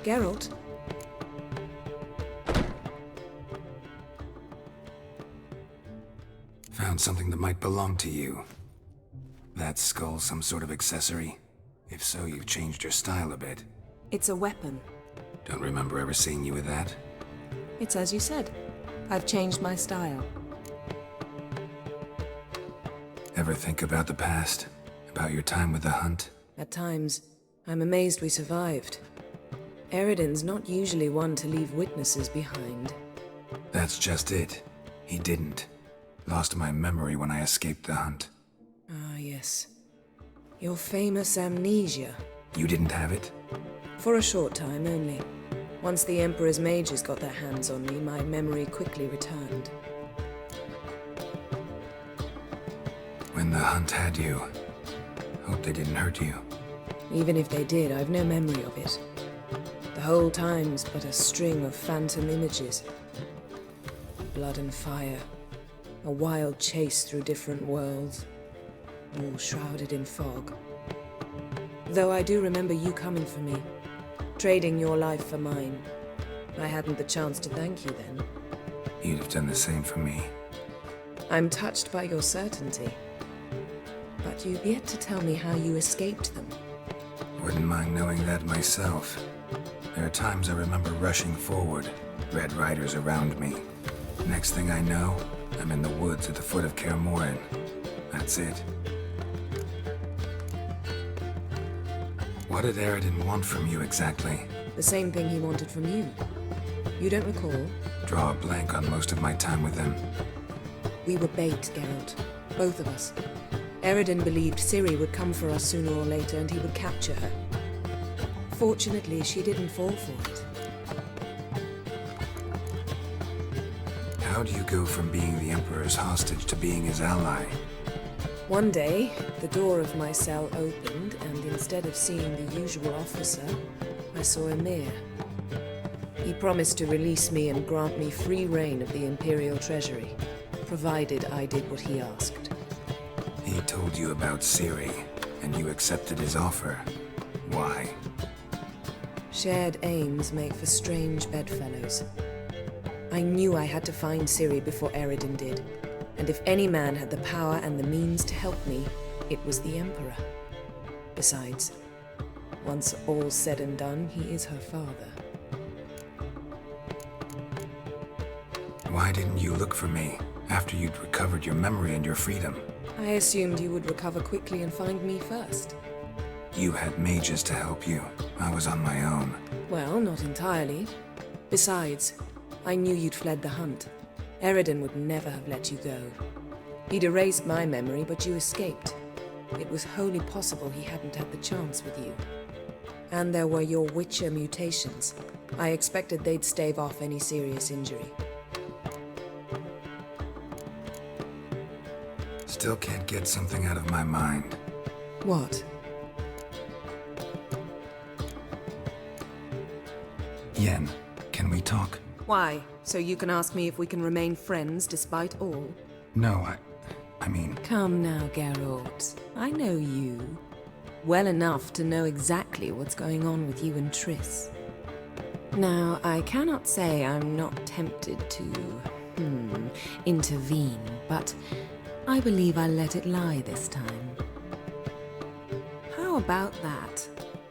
Geralt. Found something that might belong to you. That skull some sort of accessory? If so, you've changed your style a bit. It's a weapon. Don't remember ever seeing you with that. It's as you said. I've changed my style. Ever think about the past? About your time with the hunt? At times, I'm amazed we survived. Eridan's not usually one to leave witnesses behind. That's just it. He didn't. Lost my memory when I escaped the hunt. Ah, yes. Your famous amnesia. You didn't have it? For a short time only. Once the Emperor's mages got their hands on me, my memory quickly returned. When the hunt had you, hope they didn't hurt you. Even if they did, I've no memory of it. The whole time's but a string of phantom images. Blood and fire. A wild chase through different worlds. All shrouded in fog. Though I do remember you coming for me. Trading your life for mine. I hadn't the chance to thank you then. You'd have done the same for me. I'm touched by your certainty. But you've yet to tell me how you escaped them. Wouldn't mind knowing that myself. There are times I remember rushing forward, Red Riders around me. Next thing I know, I'm in the woods at the foot of Kaer Morhen. That's it. What did Eridan want from you exactly? The same thing he wanted from you. You don't recall? Draw a blank on most of my time with him. We were bait, Geralt. Both of us. Eridan believed Ciri would come for us sooner or later and he would capture her. Fortunately, she didn't fall for it. How do you go from being the Emperor's hostage to being his ally? One day, the door of my cell opened, and instead of seeing the usual officer, I saw Emir. He promised to release me and grant me free reign of the Imperial Treasury, provided I did what he asked. He told you about Ciri, and you accepted his offer. Why? Shared aims make for strange bedfellows. I knew I had to find Ciri before Eridan did, and if any man had the power and the means to help me, it was the Emperor. Besides, once all's said and done, he is her father. Why didn't you look for me after you'd recovered your memory and your freedom? I assumed you would recover quickly and find me first. You had mages to help you. I was on my own. Well, not entirely. Besides, I knew you'd fled the hunt. Eridan would never have let you go. He'd erased my memory, but you escaped. It was wholly possible he hadn't had the chance with you. And there were your Witcher mutations. I expected they'd stave off any serious injury. Still can't get something out of my mind. What? Yen, can we talk? Why? So you can ask me if we can remain friends despite all? No, I mean... Come now, Geralt. I know you. Well enough to know exactly what's going on with you and Triss. Now, I cannot say I'm not tempted to, intervene, but I believe I'll let it lie this time. How about that?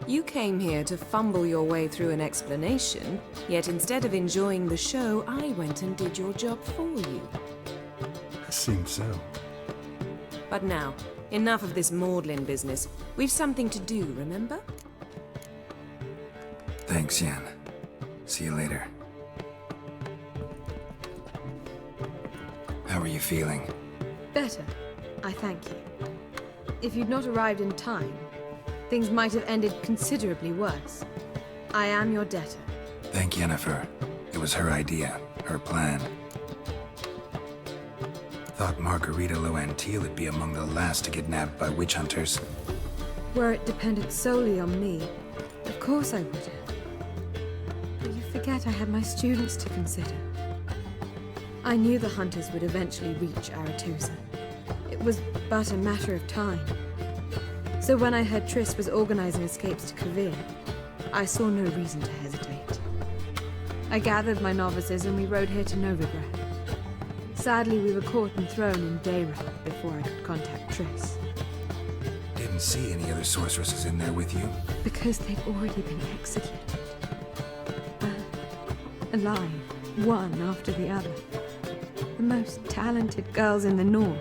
You came here to fumble your way through an explanation, yet instead of enjoying the show, I went and did your job for you. Seems so. But now, enough of this maudlin business. We've something to do, remember? Thanks, Yen. See you later. How are you feeling? Better, I thank you. If you'd not arrived in time, things might have ended considerably worse. I am your debtor. Thank Yennefer. It was her idea, her plan. Thought Margarita Loantil would be among the last to get nabbed by witch hunters. Were it dependent solely on me, of course I would have. But you forget I had my students to consider. I knew the hunters would eventually reach Aretusa. It was but a matter of time. So when I heard Triss was organizing escapes to Kovir, I saw no reason to hesitate. I gathered my novices and we rode here to Novigrad. Sadly, we were caught and thrown in Dayra before I could contact Triss. Didn't see any other sorceresses in there with you? Because they'd already been executed. Alive, one after the other. The most talented girls in the North.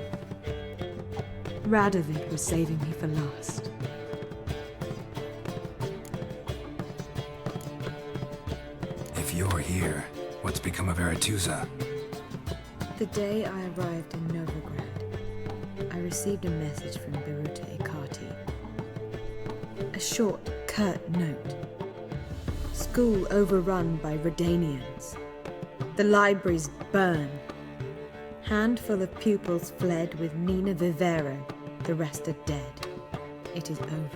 Radovid was saving me for last. If you're here, what's become of Aretuza? The day I arrived in Novigrad, I received a message from Beruta Ikati. A short, curt note. School overrun by Redanians. The libraries burn. Handful of pupils fled with Nina Vivero. The rest are dead. It is over.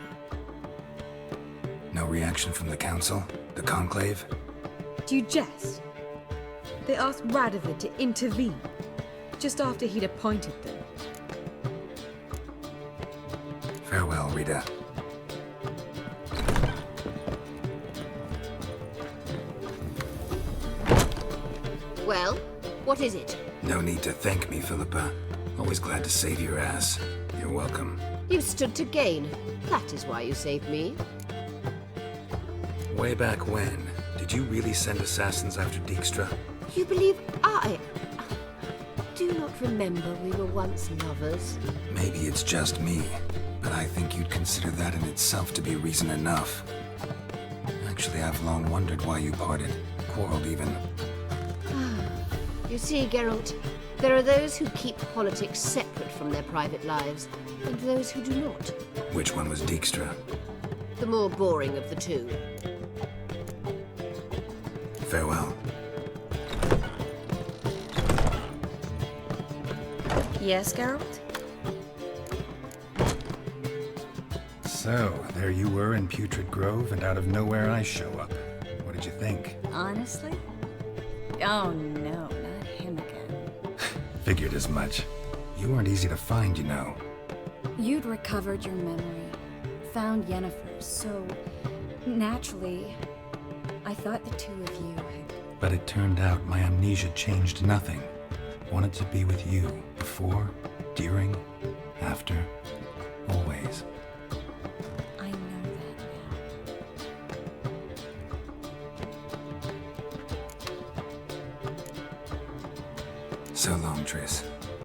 No reaction from the council? The conclave? Do you jest? They asked Radovid to intervene, just after he'd appointed them. Farewell, Rita. Well, what is it? No need to thank me, Philippa. Always glad to save your ass. You're welcome. You've stood to gain. That is why you saved me. Way back when, did you really send assassins after Dijkstra? You believe I do not remember we were once lovers? Maybe it's just me, but I think you'd consider that in itself to be reason enough. Actually, I've long wondered why you parted. Quarreled even. You see, Geralt, there are those who keep politics separate from their private lives, and those who do not. Which one was Dijkstra? The more boring of the two. Farewell. Yes, Geralt? So, there you were in Putrid Grove, and out of nowhere I show up. What did you think? Honestly? Oh no, not him again. Figured as much. You weren't easy to find, you know. You'd recovered your memory, found Yennefer, so naturally, I thought the two of you had... But it turned out my amnesia changed nothing. Wanted to be with you, before, during, after, always. I know that now. So long, Triss.